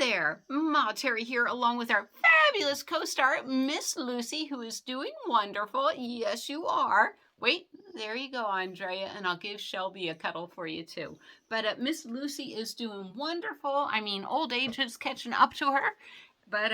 there, Ma Terry here, along with our fabulous co-star, Miss Lucy, who is doing wonderful. Yes, you are. Wait, there you go, Andrea, and I'll give Shelby a cuddle for you too. But Miss Lucy is doing wonderful. I mean, old age is catching up to her, but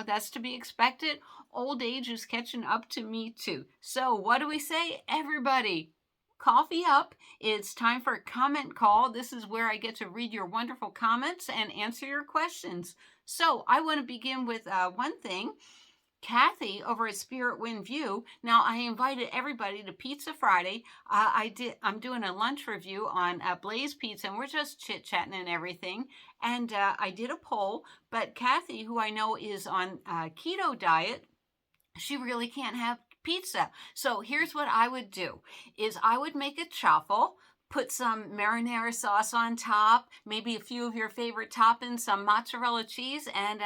that's to be expected. Old age is catching up to me too. So what do we say, everybody? Coffee up. It's time for a comment call. This is where I get to read your wonderful comments and answer your questions. So I want to begin with one thing. Kathy over at Spirit Wind View. Now I invited everybody to Pizza Friday. I'm doing a lunch review on Blaze Pizza, and we're just chit chatting and everything. And I did a poll, but Kathy, who I know is on keto diet, she really can't have pizza. So here's what I would do is I would make a truffle, put some marinara sauce on top, maybe a few of your favorite toppings, some mozzarella cheese, and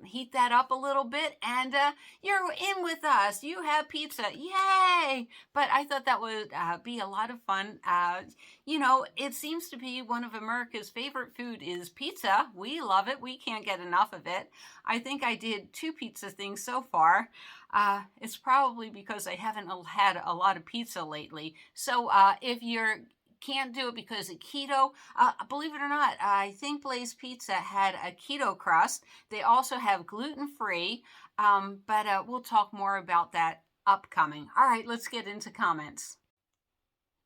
heat that up a little bit, and you're in with us. You have pizza. Yay! But I thought that would be a lot of fun. It seems to be one of America's favorite food is pizza. We love it. We can't get enough of it. I think I did 2 pizza things so far. It's probably because I haven't had a lot of pizza lately. So if you can't do it because of keto, believe it or not, I think Blaze Pizza had a keto crust. They also have gluten-free, but we'll talk more about that upcoming. All right, let's get into comments.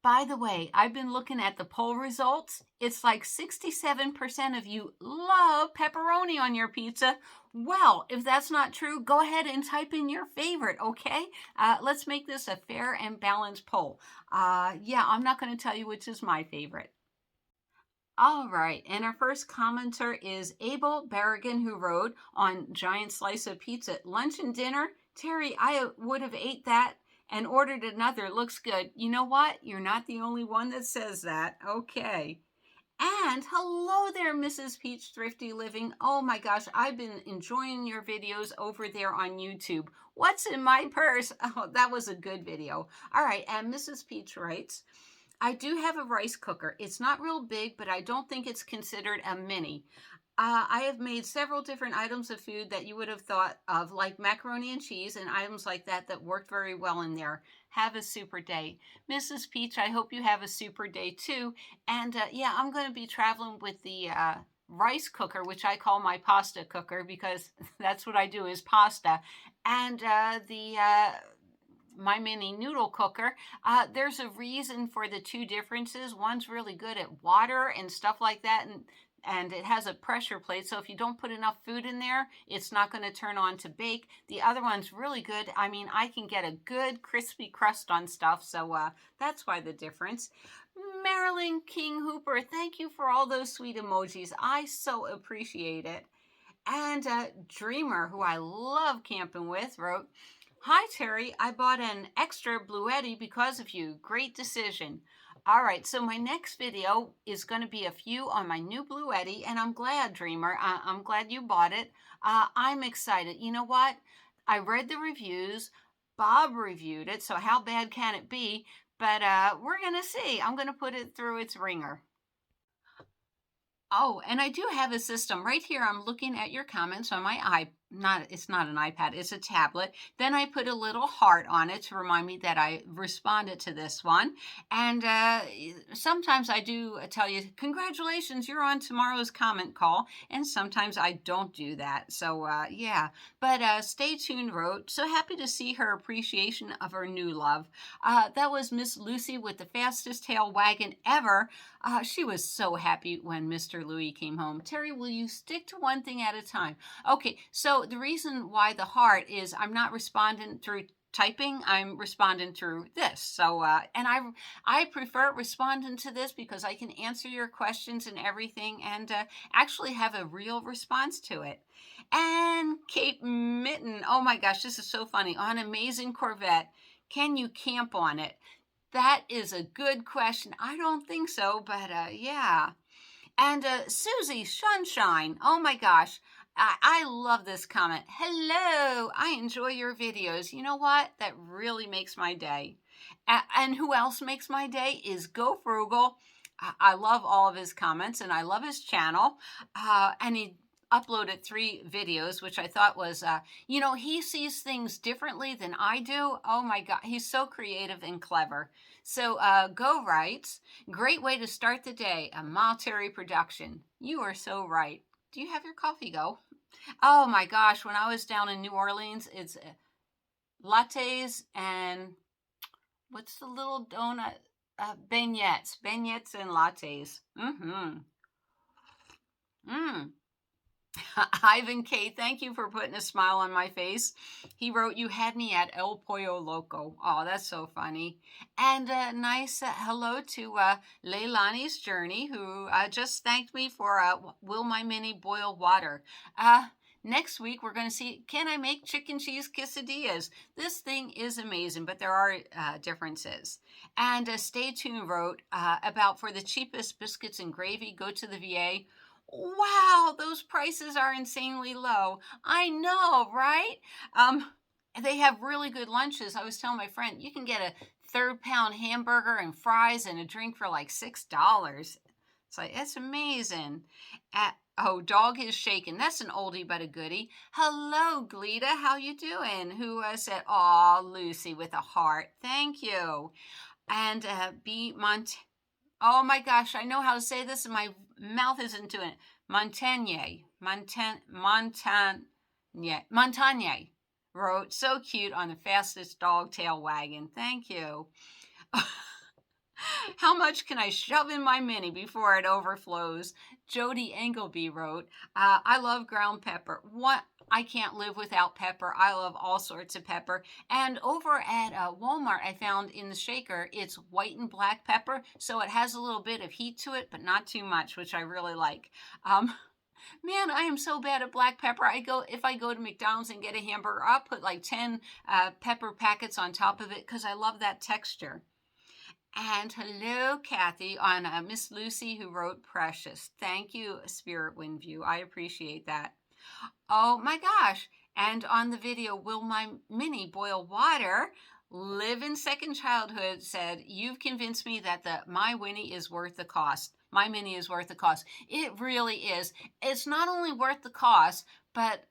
By the way, I've been looking at the poll results. It's like 67% of you love pepperoni on your pizza. Well, if that's not true, go ahead and type in your favorite, okay? Let's make this a fair and balanced poll. I'm not going to tell you which is my favorite. All right, and our first commenter is Abel Berrigan, who wrote on Giant Slice of Pizza, lunch and dinner. Terry, I would have ate that and ordered another. Looks good. You know what? You're not the only one that says that. Okay. And hello there, Mrs. Peach Thrifty Living. Oh my gosh, I've been enjoying your videos over there on YouTube. What's in my purse? Oh, that was a good video. All right, and Mrs. Peach writes, I do have a rice cooker. It's not real big, but I don't think it's considered a mini. I have made several different items of food that you would have thought of, like macaroni and cheese and items like that worked very well in there. Have a super day. Mrs. Peach, I hope you have a super day too. And I'm going to be traveling with the rice cooker, which I call my pasta cooker because that's what I do is pasta. And my mini noodle cooker. There's a reason for the 2 differences. One's really good at water and stuff like that, and it has a pressure plate, so if you don't put enough food in there, it's not going to turn on to bake. The other one's really good. I mean, I can get a good crispy crust on stuff, so that's why the difference. Marilyn King Hooper, thank you for all those sweet emojis. I so appreciate it. And Dreamer, who I love camping with, wrote, Hi, Terry. I bought an extra Bluetti because of you. Great decision. All right, so my next video is going to be a few on my new Bluetti, and I'm glad, Dreamer. I'm glad you bought it. I'm excited. You know what? I read the reviews. Bob reviewed it, so how bad can it be? But we're going to see. I'm going to put it through its ringer. Oh, and I do have a system right here. I'm looking at your comments on my it's not an iPad, it's a tablet. Then I put a little heart on it to remind me that I responded to this one. And sometimes I do tell you, congratulations, you're on tomorrow's comment call. And sometimes I don't do that. So but Stay Tuned wrote, so happy to see her appreciation of her new love. That was Miss Lucy with the fastest tail wagon ever. She was so happy when Mr. Louis came home. Terry, will you stick to one thing at a time? Okay, so the reason why the heart is I'm not responding through typing, I'm responding through this. So, and I prefer responding to this because I can answer your questions and everything and actually have a real response to it. And Kate Mitten, oh my gosh, this is so funny. On Amazing Corvette, can you camp on it? That is a good question. I don't think so, but yeah. And Susie Sunshine, oh my gosh, I love this comment. Hello, I enjoy your videos. You know what? That really makes my day. And who else makes my day is Go Frugal. I love all of his comments and I love his channel. And he uploaded 3 videos, which I thought was, he sees things differently than I do. Oh my God, he's so creative and clever. So, Go writes, great way to start the day, a military production. You are so right. Do you have your coffee, Go? Oh my gosh, when I was down in New Orleans, it's lattes and what's the little donut? Beignets and lattes. Mm-hmm. Mm. Ivan K, thank you for putting a smile on my face. He wrote, you had me at El Pollo Loco. Oh, that's so funny. And a nice hello to Leilani's Journey, who just thanked me for Will My Mini Boil Water? Next week, we're going to see, can I make chicken cheese quesadillas? This thing is amazing, but there are differences. And Stay Tuned wrote about for the cheapest biscuits and gravy, go to the VA. Wow, those prices are insanely low. I know, right? Um, they have really good lunches. I was telling my friend, you can get a third pound hamburger and fries and a drink for like $6. It's like, it's amazing. Oh, dog is shaking. That's an oldie but a goodie. Hello, Glita. How you doing? Who said, aw, Lucy with a heart. Thank you. And B. Oh my gosh, I know how to say this and my mouth isn't doing it. Montagne wrote, so cute on the fastest dog tail wagon. Thank you. How much can I shove in my mini before it overflows? Jody Engleby wrote, I love ground pepper. What? I can't live without pepper. I love all sorts of pepper. And over at Walmart, I found in the shaker, it's white and black pepper. So it has a little bit of heat to it, but not too much, which I really like. Man, I am so bad at black pepper. If I go to McDonald's and get a hamburger, I'll put like 10 pepper packets on top of it because I love that texture. And hello, Kathy, on Miss Lucy, who wrote Precious. Thank you, Spirit Windview. I appreciate that. Oh my gosh. And on the video, Will My Mini Boil Water? Live in Second Childhood said, you've convinced me that My Winnie is worth the cost. My Mini is worth the cost. It really is. It's not only worth the cost, but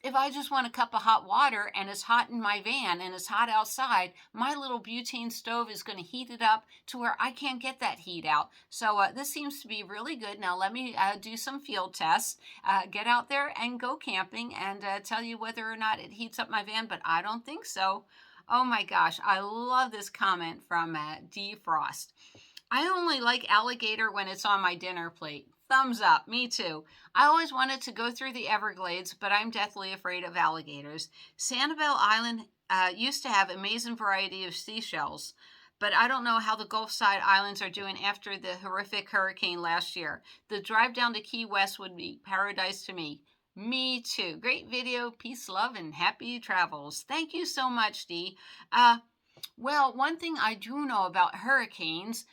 if I just want a cup of hot water and it's hot in my van and it's hot outside, my little butane stove is going to heat it up to where I can't get that heat out. So this seems to be really good. Now let me do some field tests, get out there and go camping and tell you whether or not it heats up my van, but I don't think so. Oh my gosh, I love this comment from D. Frost. I only like alligator when it's on my dinner plate. Thumbs up, me too. I always wanted to go through the Everglades, but I'm deathly afraid of alligators. Sanibel Island used to have amazing variety of seashells, but I don't know how the Gulf side islands are doing after the horrific hurricane last year. The drive down to Key West would be paradise to me. Me too. Great video. Peace, love, and happy travels. Thank you so much, Dee. Well, one thing I do know about hurricanes,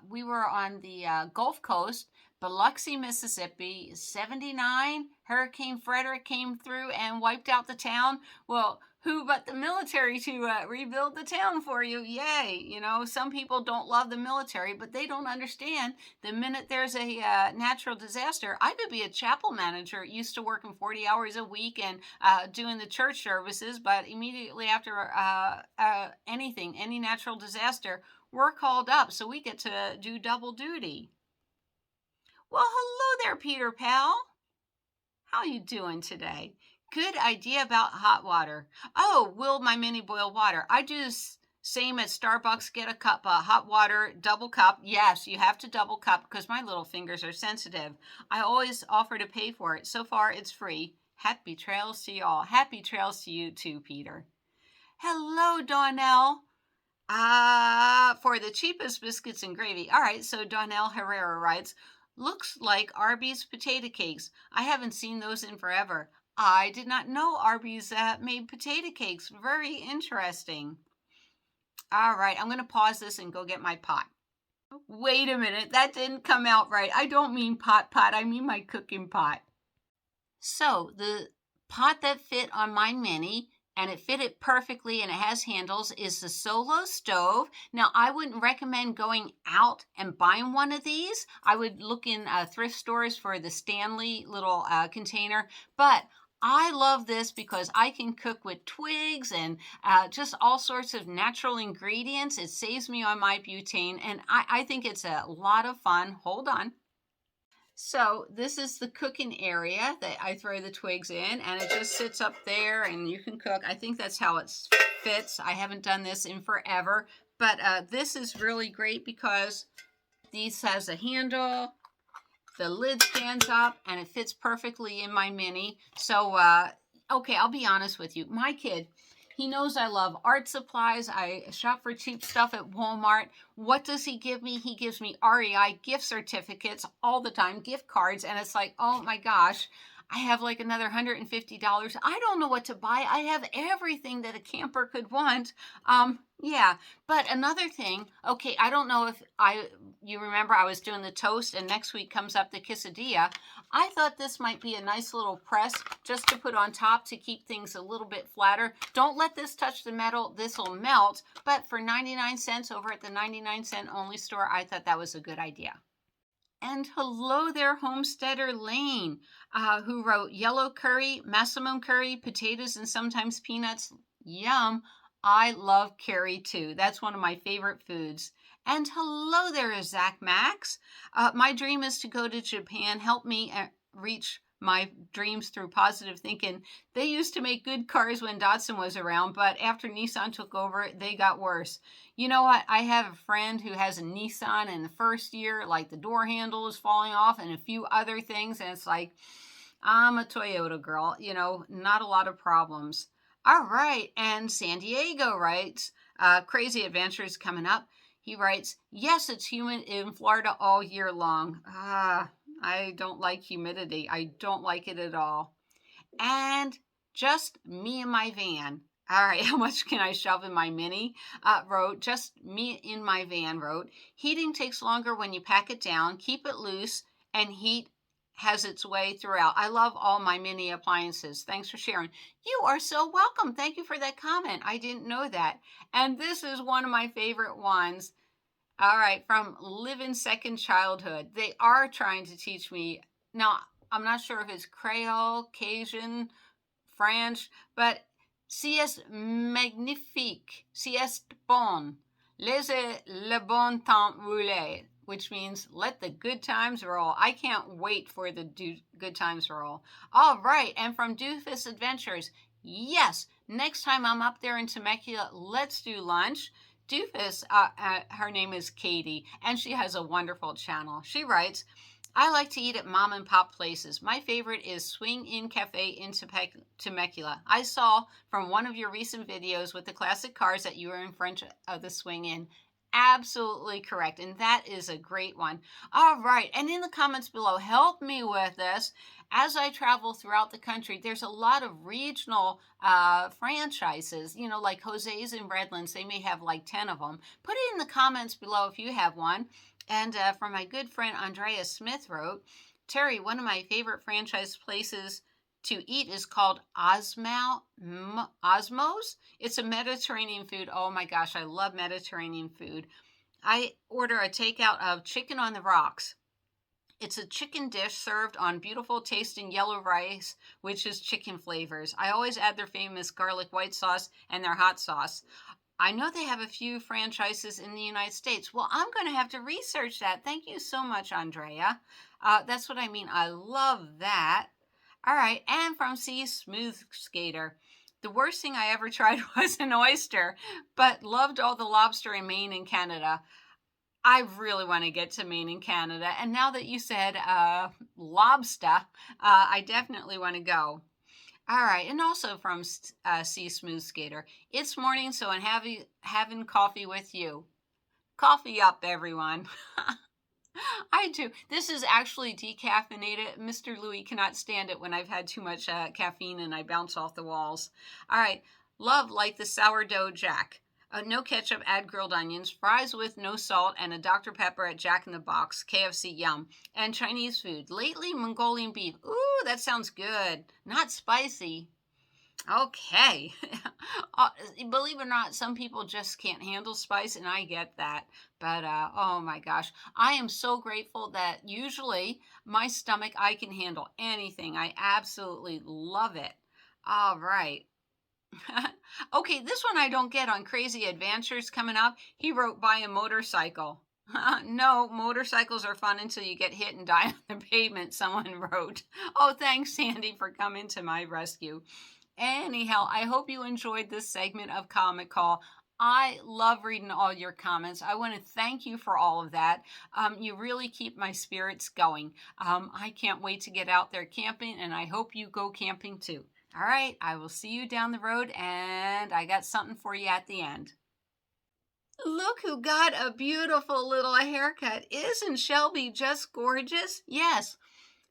we were on the Gulf Coast, Biloxi, Mississippi, 79. Hurricane Frederick came through and wiped out the town. Well, who but the military to rebuild the town for you? Yay. You know, some people don't love the military, but they don't understand the minute there's a natural disaster. I could be a chapel manager, used to working 40 hours a week and doing the church services, but immediately after any natural disaster, we're called up, so we get to do double duty. Well, hello there, Peter Pal. How you doing today? Good idea about hot water. Oh, Will My Mini Boil Water? I do the same at Starbucks. Get a cup of hot water, double cup. Yes, you have to double cup because my little fingers are sensitive. I always offer to pay for it. So far, it's free. Happy trails to you all. Happy trails to you too, Peter. Hello, Donnell. For the cheapest biscuits and gravy. All right, so Donnell Herrera writes, looks like Arby's potato cakes. I haven't seen those in forever. I did not know Arby's made potato cakes. Very interesting. All right, I'm going to pause this and go get my pot. Wait a minute, that didn't come out right. I don't mean pot, I mean my cooking pot. So the pot that fit on my mini and it fitted perfectly and it has handles, is the Solo stove. Now, I wouldn't recommend going out and buying one of these. I would look in thrift stores for the Stanley little container, but I love this because I can cook with twigs and just all sorts of natural ingredients. It saves me on my butane, and I think it's a lot of fun. Hold on. So this is the cooking area that I throw the twigs in, and it just sits up there and you can cook. I think that's how it fits. I haven't done this in forever, but this is really great because these has a handle, the lid stands up, and it fits perfectly in my mini. So, okay, I'll be honest with you. My kid, he knows I love art supplies. I shop for cheap stuff at Walmart. What does he give me? He gives me REI gift certificates all the time, gift cards, and it's like, oh my gosh, I have like another $150. I don't know what to buy. I have everything that a camper could want. Yeah, but another thing, okay, I don't know if you remember I was doing the toast and next week comes up the quesadilla. I thought this might be a nice little press just to put on top to keep things a little bit flatter. Don't let this touch the metal. This will melt, but for 99 cents over at the 99-cent only store, I thought that was a good idea. And hello there, Homesteader Lane, who wrote yellow curry, massimum curry, potatoes, and sometimes peanuts. Yum. I love curry too. That's one of my favorite foods. And hello there, Zach Max. My dream is to go to Japan. Help me reach my dreams through positive thinking. They used to make good cars when Datsun was around, but after Nissan took over, they got worse. You know what? I have a friend who has a Nissan, and the first year, like the door handle is falling off and a few other things, and it's like, I'm a Toyota girl, you know, not a lot of problems. All right, and San Diego writes, crazy adventures coming up. He writes, yes, it's humid in Florida all year long. I don't like humidity. I don't like it at all. And just me and my van. All right, how much can I shove in my mini? Wrote, just me in my van, wrote, heating takes longer when you pack it down, keep it loose, and heat has its way throughout. I love all my mini appliances. Thanks for sharing. You are so welcome. Thank you for that comment. I didn't know that. And this is one of my favorite ones. All right, from Living Second Childhood. They are trying to teach me. Now, I'm not sure if it's Creole, Cajun, French, but c'est magnifique, c'est bon, laissez le bon temps rouler, which means let the good times roll. I can't wait for the good times roll. All right, and from Doofus Adventures, yes, next time I'm up there in Temecula, let's do lunch. Doofus, her name is Katie, and she has a wonderful channel. She writes, I like to eat at mom and pop places. My favorite is Swing In Cafe in Temecula. I saw from one of your recent videos with the classic cars that you were in front of the Swing In. Absolutely correct, and that is a great one. All right, and in the comments below, help me with this. As I travel throughout the country, there's a lot of regional franchises, you know, like Jose's in Redlands. They may have like 10 of them. Put it in the comments below if you have one. And from my good friend Andrea Smith wrote, Terry, one of my favorite franchise places to eat is called Osmo's. It's a Mediterranean food. Oh my gosh, I love Mediterranean food. I order a takeout of chicken on the rocks. It's a chicken dish served on beautiful tasting yellow rice, which is chicken flavors. I always add their famous garlic white sauce and their hot sauce. I know they have a few franchises in the United States. Well, I'm going to have to research that. Thank you so much, Andrea. That's what I mean. I love that. All right, and from Sea Smooth Skater. The worst thing I ever tried was an oyster, but loved all the lobster in Maine and Canada. I really want to get to Maine and Canada. And now that you said lobster, I definitely want to go. All right, and also from Sea Smooth Skater. It's morning, so I'm having coffee with you. Coffee up, everyone. I do. This is actually decaffeinated. Mr. Louis cannot stand it when I've had too much caffeine and I bounce off the walls. All right. Love like the sourdough Jack. No ketchup, add grilled onions. Fries with no salt and a Dr. Pepper at Jack in the Box. KFC, yum. And Chinese food. Lately, Mongolian beef. Ooh, that sounds good. Not spicy. Okay. Uh, Believe it or not, some people just can't handle spice, and I get that. But oh my gosh, I am so grateful that usually my stomach, I can handle anything. I absolutely love it. All right. Okay, this one I don't get on Crazy Adventures coming up. He wrote buy a motorcycle. No, motorcycles are fun until you get hit and die on the pavement, someone wrote. Oh, thanks, Sandy, for coming to my rescue. Anyhow, I hope you enjoyed this segment of Comic Call. I love reading all your comments. I want to thank you for all of that. You really keep my spirits going. I can't wait to get out there camping, and I hope you go camping too. All right, I will see you down the road, and I got something for you at the end. Look who got a beautiful little haircut. Isn't Shelby just gorgeous? Yes.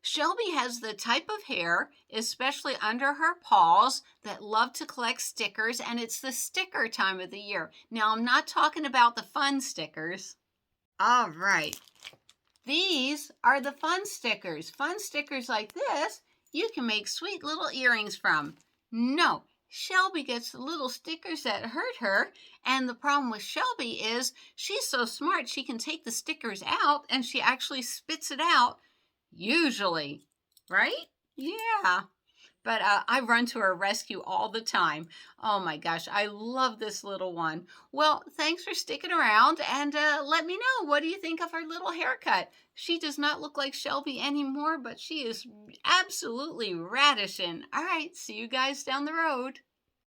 Shelby has the type of hair, especially under her paws, that love to collect stickers, and it's the sticker time of the year. Now, I'm not talking about the fun stickers. All right. These are the fun stickers. Fun stickers like this, you can make sweet little earrings from. No, Shelby gets the little stickers that hurt her, and the problem with Shelby is she's so smart she can take the stickers out and she actually spits it out, usually, right? Yeah. But I run to her rescue all the time. Oh my gosh, I love this little one. Well, thanks for sticking around, and let me know, what do you think of her little haircut? She does not look like Shelby anymore, but she is absolutely radishing. All right, see you guys down the road.